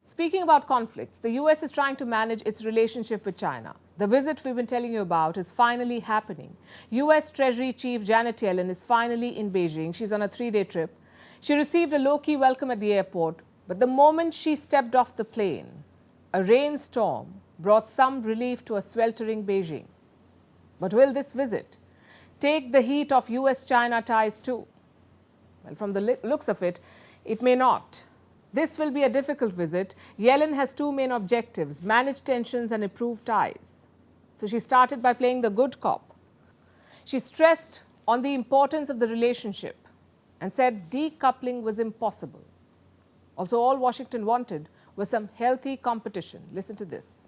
Speaking about conflicts, the US is trying to manage its relationship with China. The visit we've been telling you about is finally happening. US Treasury Chief Janet Yellen is finally in Beijing. She's on a 3-day trip. She received a low-key welcome at the airport, but the moment she stepped off the plane, a rainstorm brought some relief to a sweltering Beijing. But will this visit take the heat of US-China ties too? Well, from the looks of it, it may not. This will be a difficult visit. Yellen has two main objectives: manage tensions and improve ties. So she started by playing the good cop. She stressed on the importance of the relationship and said decoupling was impossible. Also, all Washington wanted was some healthy competition. Listen to this.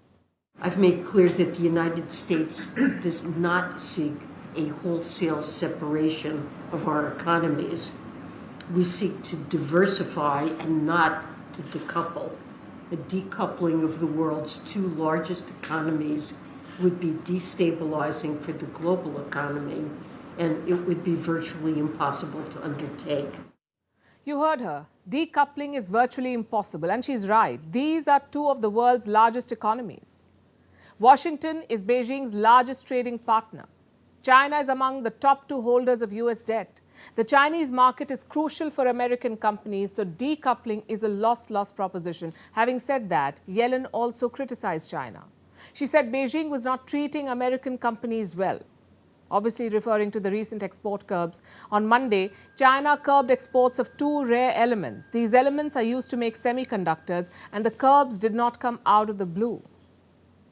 I've made clear that the United States does not seek a wholesale separation of our economies. We seek to diversify and not to decouple. A decoupling of the world's two largest economies would be destabilizing for the global economy, and it would be virtually impossible to undertake. You heard her. Decoupling is virtually impossible, and she's right. These are two of the world's largest economies. Washington is Beijing's largest trading partner. China is among the top two holders of US debt. The Chinese market is crucial for American companies, so decoupling is a loss-loss proposition. Having said that, Yellen also criticized China. She said Beijing was not treating American companies well, obviously referring to the recent export curbs. On Monday, China curbed exports of two rare elements. These elements are used to make semiconductors, and the curbs did not come out of the blue.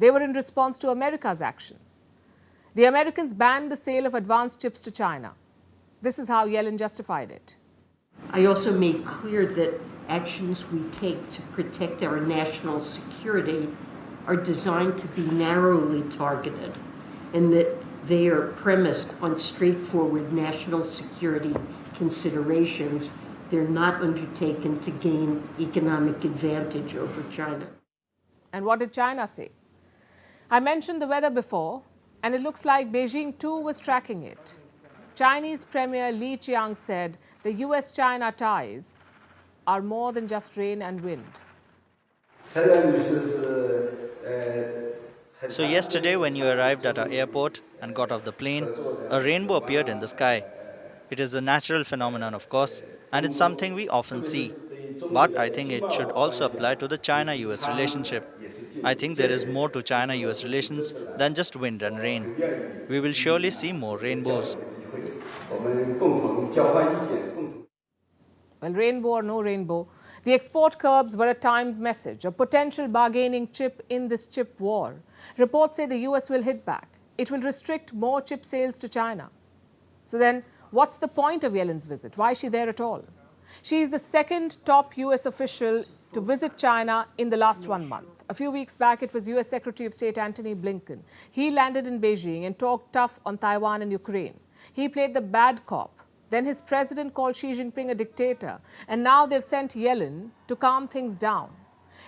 They were in response to America's actions. The Americans banned the sale of advanced chips to China. This is how Yellen justified it. I also made clear that actions we take to protect our national security are designed to be narrowly targeted, and that they are premised on straightforward national security considerations. They're not undertaken to gain economic advantage over China. And what did China say? I mentioned the weather before, and it looks like Beijing too was tracking it. Chinese Premier Li Qiang said the US-China ties are more than just rain and wind. So yesterday when you arrived at our airport and got off the plane, a rainbow appeared in the sky. It is a natural phenomenon, of course, and it's something we often see. But I think it should also apply to the China-US relationship. I think there is more to China-US relations than just wind and rain. We will surely see more rainbows. Well, rainbow or no rainbow, the export curbs were a timed message, a potential bargaining chip in this chip war. Reports say the US will hit back. It will restrict more chip sales to China. So then, what's the point of Yellen's visit? Why is she there at all? She is the second top US official to visit China in the last 1 month. A few weeks back, it was US Secretary of State Antony Blinken. He landed in Beijing and talked tough on Taiwan and Ukraine. He played the bad cop. Then his president called Xi Jinping a dictator. And now they've sent Yellen to calm things down.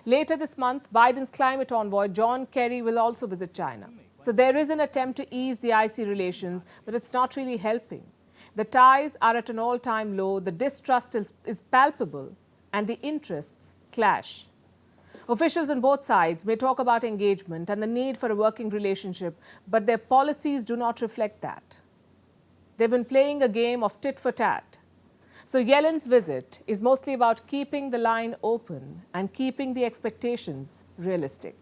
Later this month, Biden's climate envoy, John Kerry, will also visit China. So there is an attempt to ease the icy relations, but it's not really helping. The ties are at an all-time low, the distrust is palpable, and the interests clash. Officials on both sides may talk about engagement and the need for a working relationship, but their policies do not reflect that. They've been playing a game of tit for tat. So Yellen's visit is mostly about keeping the line open and keeping the expectations realistic.